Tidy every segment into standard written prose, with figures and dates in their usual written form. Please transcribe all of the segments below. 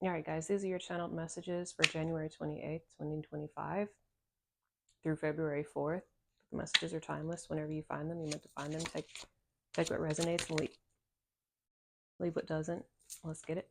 All right, guys, these are your channeled messages for January 28th, 2025 through February 4th. The messages are timeless. Whenever you find them, you meant to find them. Take what resonates and leave what doesn't. Let's get it.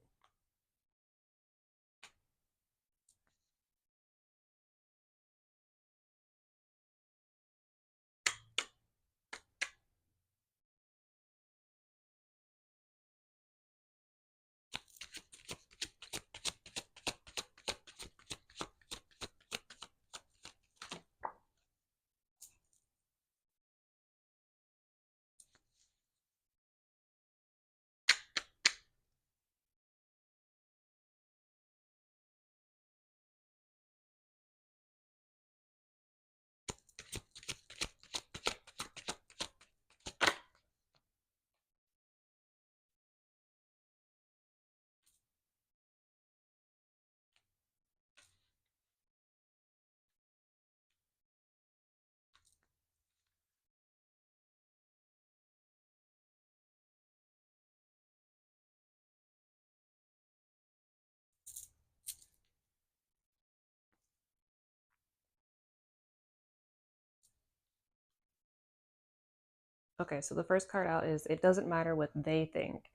Okay, so the first card out is it doesn't matter what they think.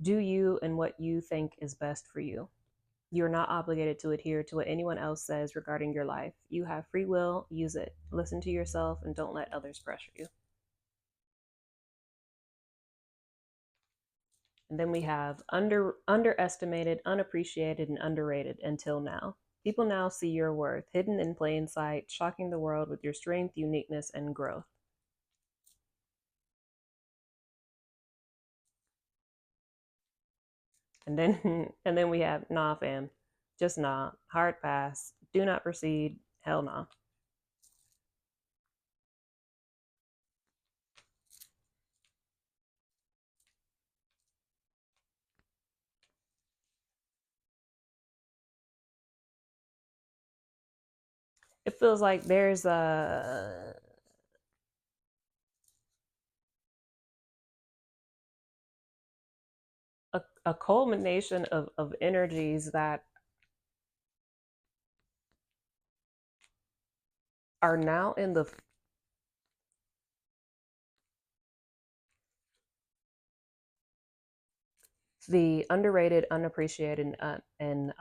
Do you and what you think is best for you. You're not obligated to adhere to what anyone else says regarding your life. You have free will, use it. Listen to yourself and don't let others pressure you. And then we have underestimated, unappreciated, and underrated until now. People now see your worth, hidden in plain sight, shocking the world with your strength, uniqueness, and growth. And then and then we have nah fam. Just nah. Hard pass. Do not proceed. Hell nah. It feels like there's a culmination of energies that are now in the underrated, unappreciated, and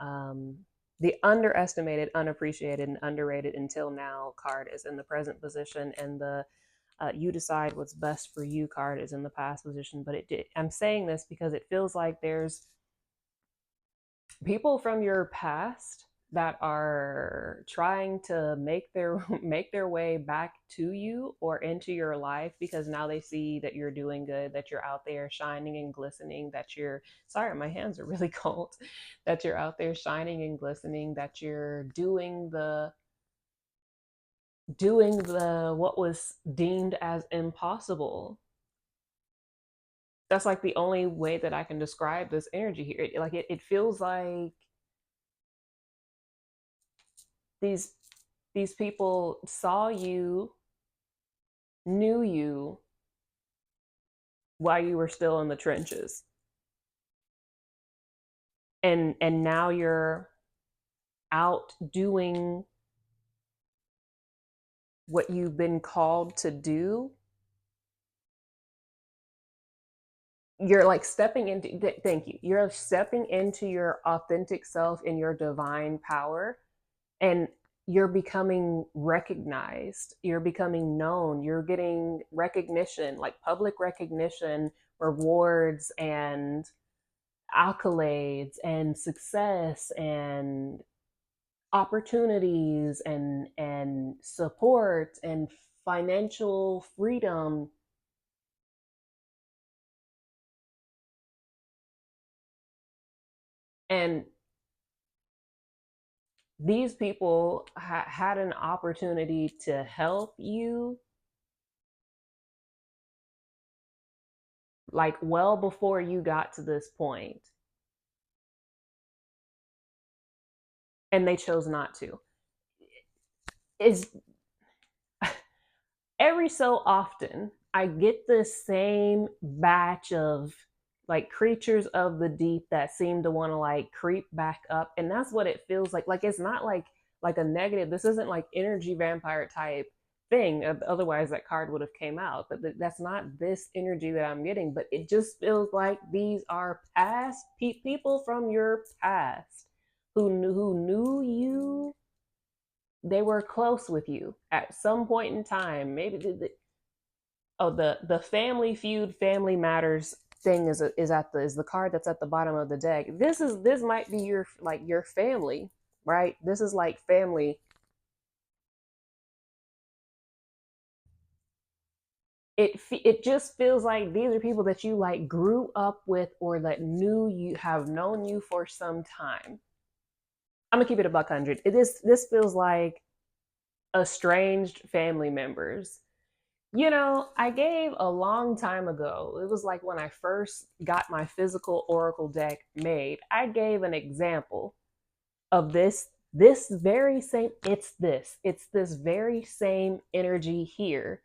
the underestimated, unappreciated, and underrated until now card is in the present position, and the you decide what's best for you card is in the past position. But I'm saying this because it feels like there's people from your past that are trying to make their way back to you or into your life because now they see that you're doing good, that you're out there shining and glistening, that you're sorry, my hands are really cold, that you're out there shining and glistening, that you're doing the what was deemed as impossible. That's like the only way that I can describe this energy here. Like it feels like these these people saw you, knew you while you were still in the trenches. And now you're out doing what you've been called to do. You're like stepping into thank you. You're stepping into your authentic self in your divine power, and you're becoming recognized, you're becoming known, you're getting recognition, like public recognition, rewards and accolades and success and opportunities and support and financial freedom. And these people had an opportunity to help you like well before you got to this point, and they chose not to. Is every so often I get the same batch of like creatures of the deep that seem to want to like creep back up. And that's what it feels like it's not like a negative. This isn't like energy vampire type thing. Otherwise that card would have came out, but that's not this energy that I'm getting. But it just feels like these are past people from your past who knew you. They were close with you at some point in time. Maybe the family feud, family matters thing is the card that's at the bottom of the deck. This might be your like your family, right? This is like family. It just feels like these are people that you like grew up with or that knew you have known you for some time. I'm gonna keep it a buck hundred. This feels like estranged family members. I gave a long time ago, it was like when I first got my physical oracle deck made, I gave an example of this very same it's this very same energy here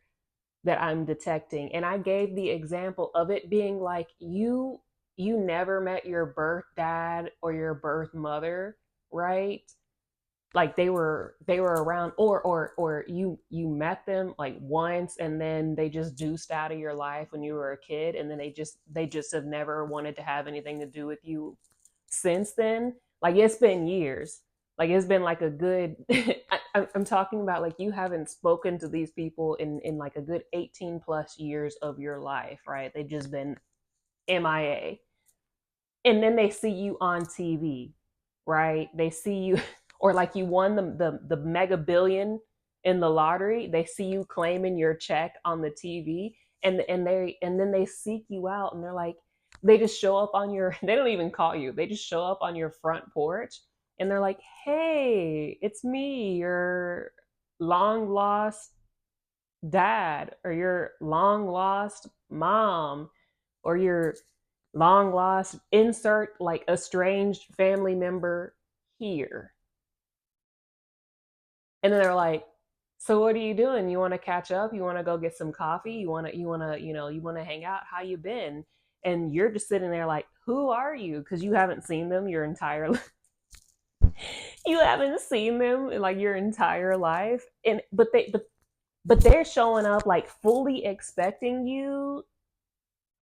that I'm detecting. And I gave the example of it being like you never met your birth dad or your birth mother, right? Like they were around, or you met them like once and then they just deuced out of your life when you were a kid, and then they just have never wanted to have anything to do with you since then. Like it's been years. Like it's been like a good I'm talking about like you haven't spoken to these people in like a good 18 plus years of your life, right? They've just been MIA. And then they see you on TV, right? They see you, or like you won the mega billion in the lottery. They see you claiming your check on the TV, and then they seek you out, and they're like, they just show up on your. They don't even call you. They just show up on your front porch, and they're like, "Hey, it's me, your long lost dad, or your long lost mom, or your long lost insert like estranged family member here." And then they're like, "So what are you doing? You want to catch up? You want to go get some coffee? You want to hang out? How you been?" And you're just sitting there like, "Who are you?" Because you haven't seen them your entire you haven't seen them in like your entire life. And but they're showing up like fully expecting you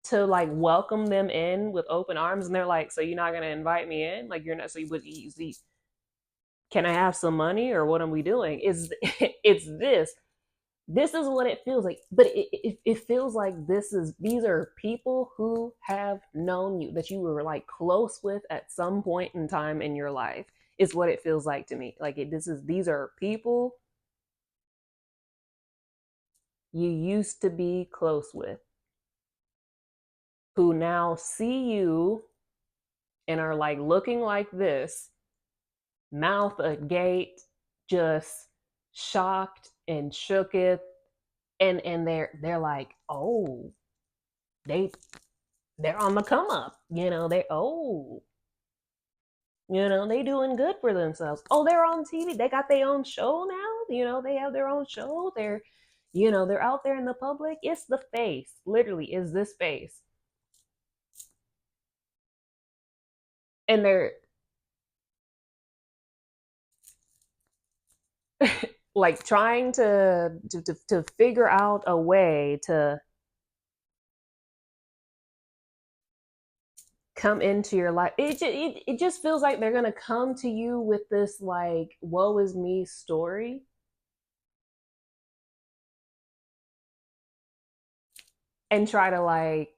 to like welcome them in with open arms, and they're like, "So you're not gonna invite me in? Like you're not? So you would easy? Can I have some money, or what are we doing?" Is it's this? This is what it feels like. But it feels like these are people who have known you, that you were like close with at some point in time in your life. Is what it feels like to me. Like these are people you used to be close with who now see you and are like looking like this, mouth agape, just shocked and shooketh, and they're like, "Oh, they they're on the come up, they doing good for themselves. Oh, they're on TV. They got their own show now. They have their own show. They're out there in the public. It's the face, literally, is this face, and they're like trying to figure out a way to come into your life. It just feels like they're gonna come to you with this like woe is me story, and try to like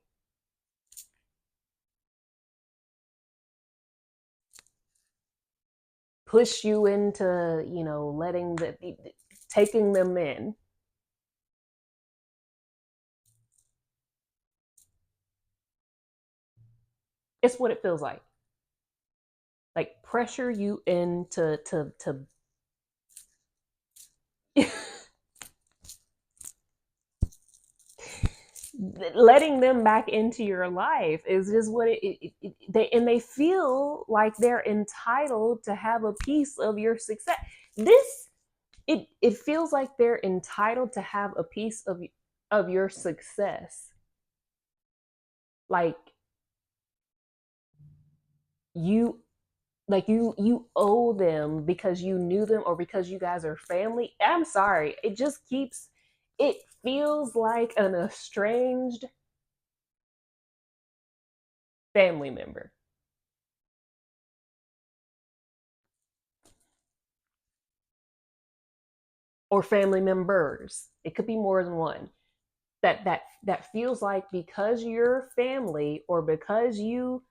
push you into letting taking them in. It's what it feels like pressure you into to letting them back into your life is just what they feel like they're entitled to have a piece of your success. It feels like they're entitled to have a piece of your success. Like you like you owe them because you knew them or because you guys are family. I'm sorry, it just keeps, it feels like an estranged family member or family members. It could be more than one. That feels like because you're family or because y'all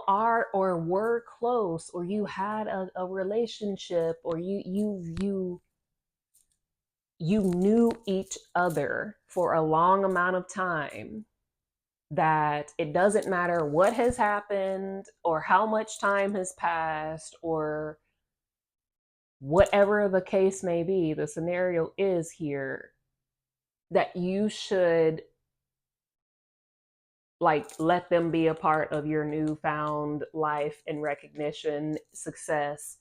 are or were close or you had a relationship or you knew each other for a long amount of time, that it doesn't matter what has happened or how much time has passed or whatever the case may be, the scenario is here, that you should like let them be a part of your newfound life and recognition, success,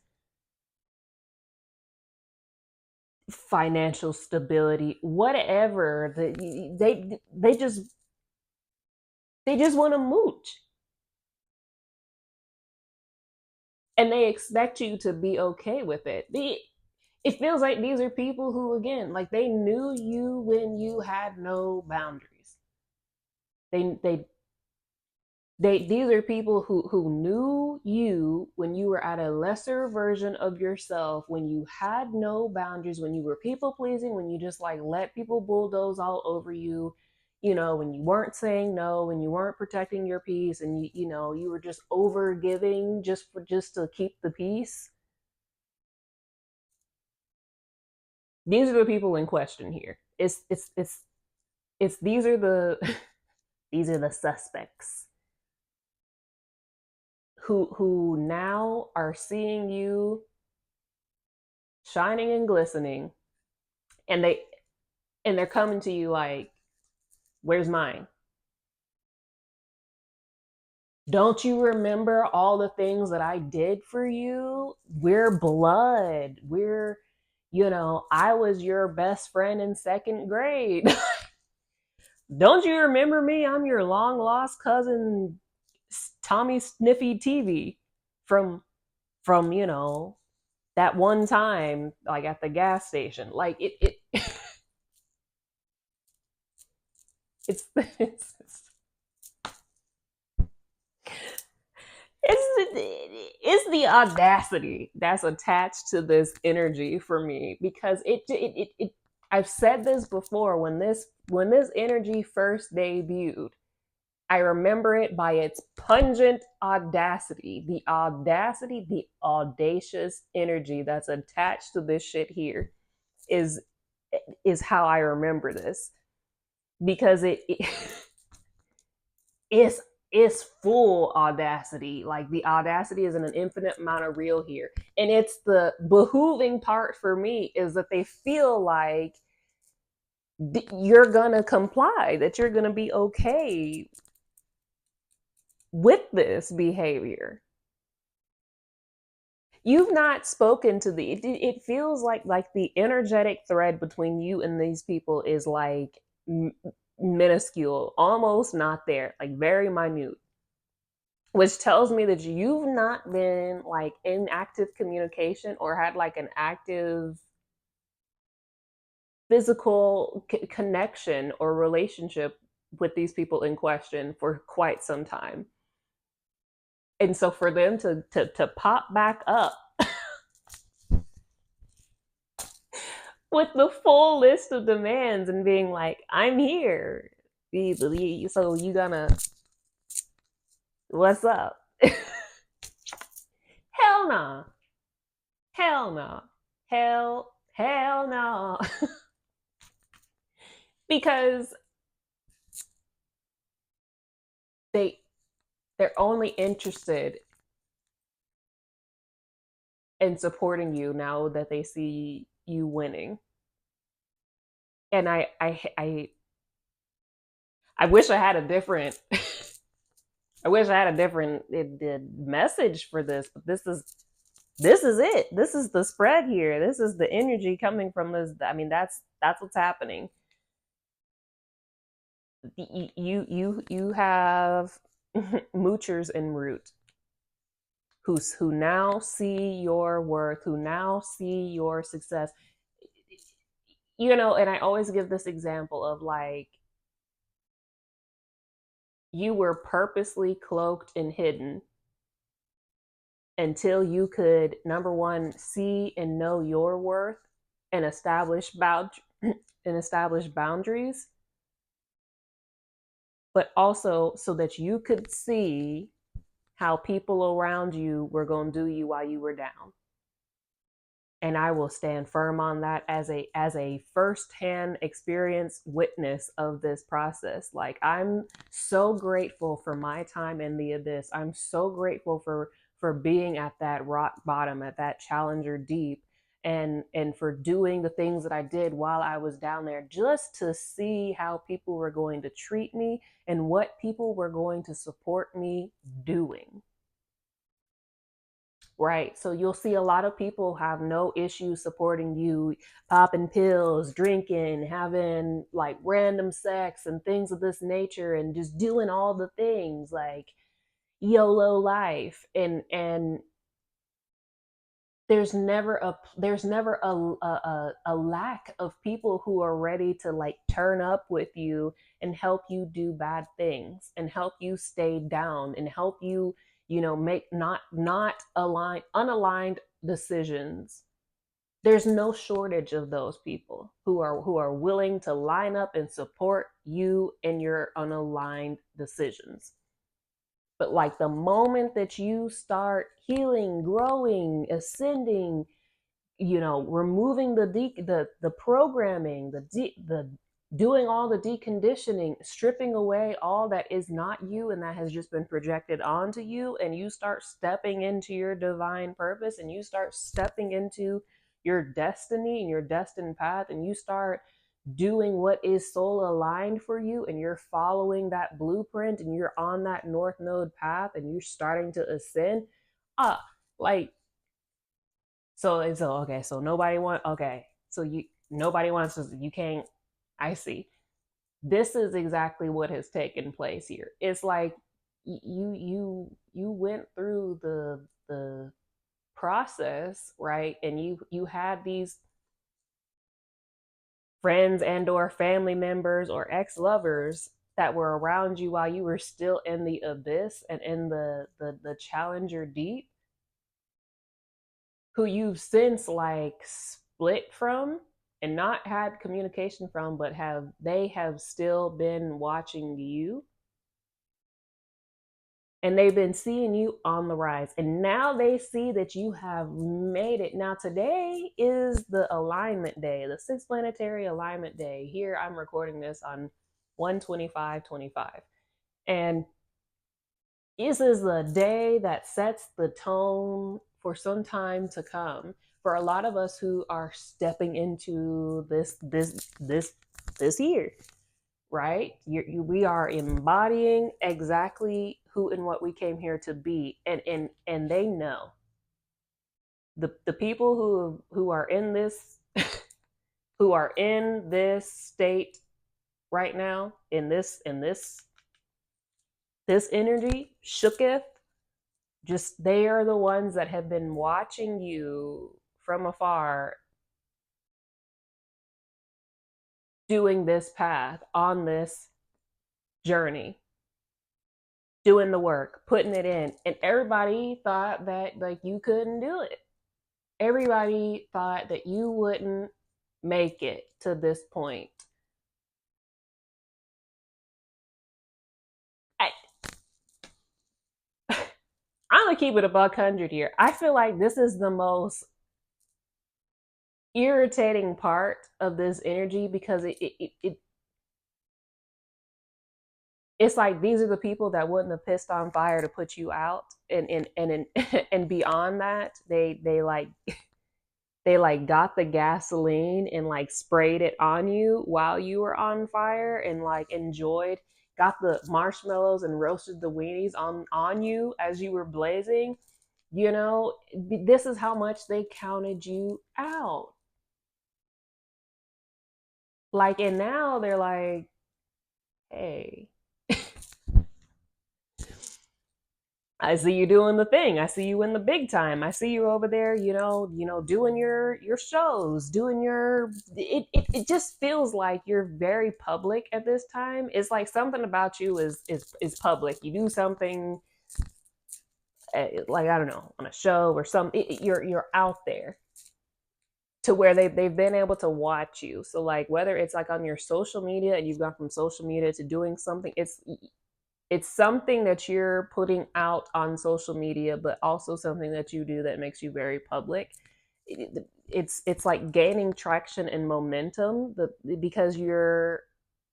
financial stability, whatever. They just want to mooch, and they expect you to be okay with it. It feels like these are people who, again, like they knew you when you had no boundaries. They these are people who knew you when you were at a lesser version of yourself, when you had no boundaries, when you were people pleasing, when you just like let people bulldoze all over you, when you weren't saying no, when you weren't protecting your peace, and you were just over giving just to keep the peace. These are the people in question here. It's these are the these are the suspects who now are seeing you shining and glistening, and they're coming to you like, where's mine? Don't you remember all the things that I did for you? We're blood. I was your best friend in second grade. Don't you remember me? I'm your long lost cousin Tommy Sniffy TV from that one time, like at the gas station. Like it's it's the audacity that's attached to this energy for me, because I've said this before, when this energy first debuted, I remember it by its pungent audacity, the audacious energy that's attached to this shit here is is how I remember this, because it's full audacity. Like the audacity is in an infinite amount of real here, and it's the behooving part for me is that they feel like you're gonna comply, that you're gonna be okay with this behavior. You've not spoken to it feels like the energetic thread between you and these people is like minuscule, almost not there, like very minute, which tells me that you've not been like in active communication or had like an active physical connection or relationship with these people in question for quite some time. And so for them to pop back up with the full list of demands and being like, I'm here, so you gonna, what's up? Hell no. Hell no. Hell no. Because they they're only interested in supporting you now that they see you winning. And I wish I had a different I wish I had a different message for this, but this is it. This is the spread here. This is the energy coming from this. I mean, that's what's happening. You have moochers en route who now see your worth, who now see your success. And I always give this example of like, you were purposely cloaked and hidden until you could, number one, see and know your worth and establish boundaries, but also so that you could see how people around you were going to do you while you were down. And I will stand firm on that as a firsthand experience witness of this process. Like, I'm so grateful for my time in the abyss. I'm so grateful for being at that rock bottom, at that challenger deep, and for doing the things that I did while I was down there, just to see how people were going to treat me and what people were going to support me doing. Right. So you'll see a lot of people have no issue supporting you, popping pills, drinking, having like random sex and things of this nature, and just doing all the things like YOLO life. And there's never a lack of people who are ready to like turn up with you and help you do bad things and help you stay down and help you, make not align unaligned decisions. There's no shortage of those people who are willing to line up and support you in your unaligned decisions. But like, the moment that you start healing, growing, ascending, removing the programming, the doing all the deconditioning, stripping away all that is not you and that has just been projected onto you, and you start stepping into your divine purpose, and you start stepping into your destiny and your destined path, and you start doing what is soul aligned for you, and you're following that blueprint, and you're on that north node path, and you're starting to ascend. uh like, so okay, so nobody want okay. So you nobody wants to, you can't. I see. This is exactly what has taken place here. It's like, you went through the process, right? And you had these friends and or family members or ex-lovers that were around you while you were still in the abyss and in the challenger deep, who you've since like split from and not had communication from, but have still been watching you, and they've been seeing you on the rise, and now they see that you have made it. Now today is the alignment day, the sixth planetary alignment day. Here I'm recording this on 125/25, and this is the day that sets the tone for some time to come for a lot of us who are stepping into this year, right? We are embodying exactly who and what we came here to be, and they know, the people who are in this who are in this state right now, in this energy shooketh. Just, they are the ones that have been watching you from afar, doing this path, on this journey, doing the work, putting it in. And everybody thought that like you couldn't do it. Everybody thought that you wouldn't make it to this point. I, I'm gonna keep it a $100 here. I feel like this is the most irritating part of this energy, because it's like, these are the people that wouldn't have pissed on fire to put you out, and beyond that, they got the gasoline and like sprayed it on you while you were on fire, and like enjoyed, got the marshmallows and roasted the weenies on you as you were blazing. This is how much they counted you out. Like, and now they're like, hey, I see you doing the thing. I see you in the big time. I see you over there, doing your shows, doing your it just feels like you're very public at this time. It's like something about you is public. You do something like I don't know, on a show or you're out there to where they've been able to watch you. So like whether it's like on your social media and you've gone from social media to doing something, it's something that you're putting out on social media, but also something that you do that makes you very public. It's like gaining traction and momentum because you're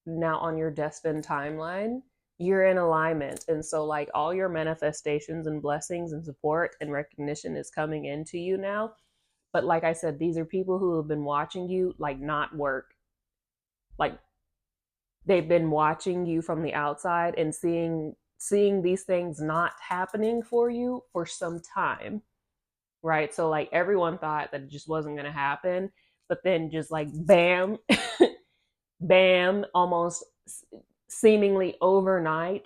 now on your destined timeline. You're in alignment, and so like all your manifestations and blessings and support and recognition is coming into you now. But like I said, these are people who have been watching you like not work, like they've been watching you from the outside and seeing these things not happening for you for some time, right? So like everyone thought that it just wasn't going to happen, but then just like bam, bam, almost seemingly overnight,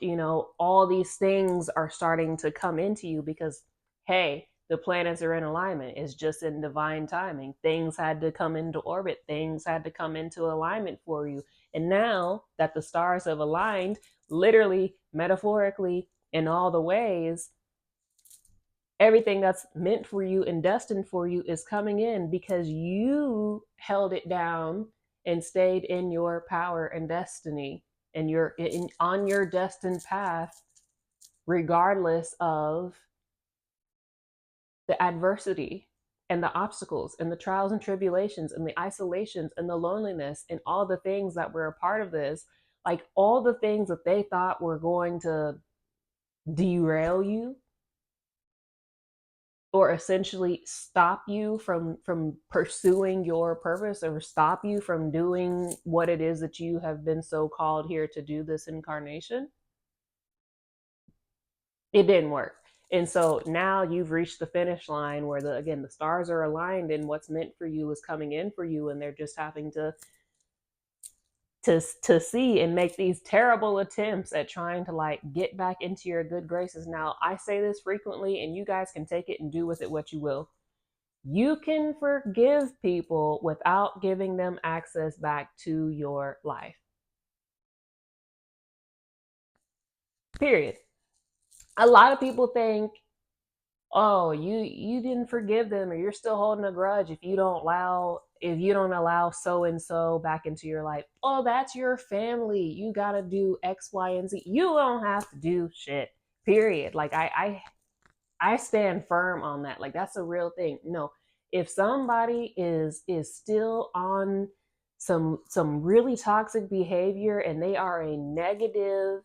all these things are starting to come into you because hey, the planets are in alignment. It's just in divine timing. Things had to come into orbit, things had to come into alignment for you. And now that the stars have aligned, literally, metaphorically, in all the ways, everything that's meant for you and destined for you is coming in because you held it down and stayed in your power and destiny, and you're on your destined path regardless of the adversity and the obstacles and the trials and tribulations and the isolations and the loneliness and all the things that were a part of this. Like all the things that they thought were going to derail you or essentially stop you from pursuing your purpose or stop you from doing what it is that you have been so called here to do this incarnation, it didn't work. And so now you've reached the finish line where the stars are aligned and what's meant for you is coming in for you, and they're just having to see and make these terrible attempts at trying to like get back into your good graces. Now I say this frequently and you guys can take it and do with it what you will. You can forgive people without giving them access back to your life. Period. A lot of people think, oh, you didn't forgive them or you're still holding a grudge if you don't allow so and so back into your life. Oh, that's your family. You got to do X, Y, and Z. You don't have to do shit. Period. Like I stand firm on that. Like that's a real thing. No, if somebody is still on some really toxic behavior and they are a negative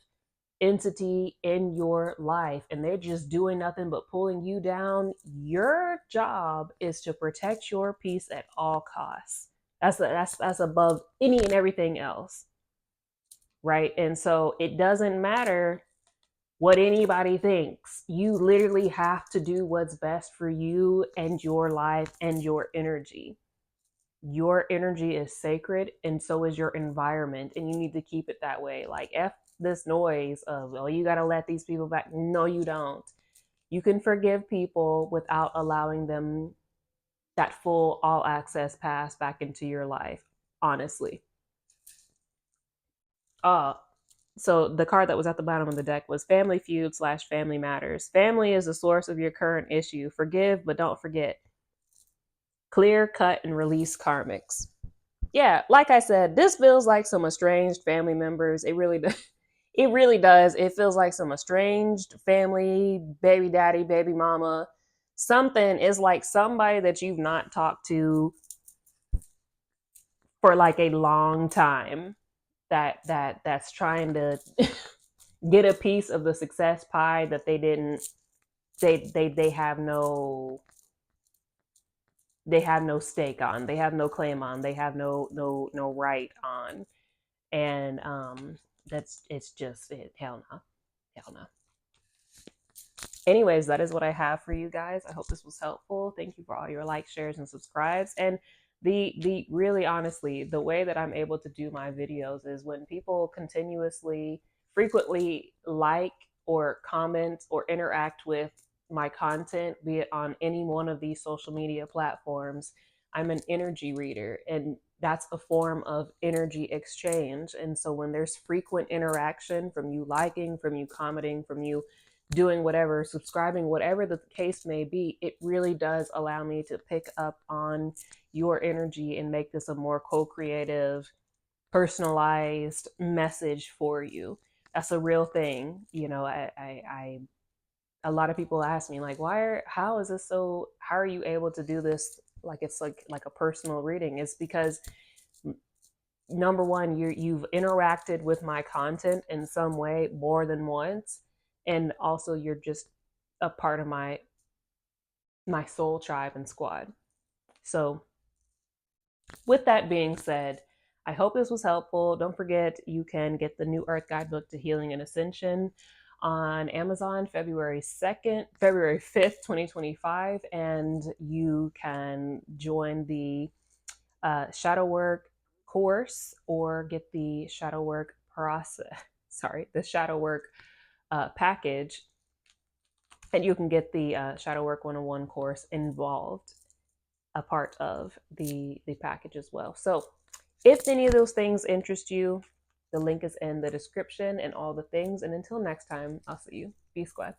entity in your life and they're just doing nothing but pulling you down, your job is to protect your peace at all costs. That's above any and everything else, right? And so it doesn't matter what anybody thinks. You literally have to do what's best for you and your life and your energy. Your energy is sacred and so is your environment, and you need to keep it that way. Like F this noise of, oh, you got to let these people back. No, you don't. You can forgive people without allowing them that full all access pass back into your life, honestly. uh so the card that was at the bottom of the deck was Family Feud / Family Matters. Family is the source of your current issue. Forgive, but don't forget. Clear, cut, and release karmics. Yeah, like I said, this feels like some estranged family members. It really does. It really does. It feels like some estranged family, baby daddy, baby mama. Something is like somebody that you've not talked to for like a long time that's trying to get a piece of the success pie that they didn't they have no stake on, they have no claim on, they have no right on. And that's it's just it hell no, hell no. Anyways, that is what I have for you guys. I hope this was helpful. Thank you for all your likes, shares, and subscribes. And The really honestly, the way that I'm able to do my videos is when people continuously, frequently like or comment or interact with my content, be it on any one of these social media platforms. I'm an energy reader, and that's a form of energy exchange. And so when there's frequent interaction from you liking, from you commenting, from you doing whatever, subscribing, whatever the case may be, it really does allow me to pick up on your energy and make this a more co-creative, personalized message for you. That's a real thing. You know, a lot of people ask me like, how is this so, how are you able to do this? Like, it's like a personal reading. It's because number one, you've interacted with my content in some way more than once. And also you're just a part of my soul tribe and squad. So with that being said, I hope this was helpful. Don't forget, you can get the New Earth Guidebook to Healing and Ascension on Amazon February 5th, 2025. And you can join the shadow work course or get the shadow work process, the shadow work package. And you can get the Shadow Work 101 course involved, a part of the package as well. So if any of those things interest you, the link is in the description and all the things. And until next time, I'll see you. Be squad.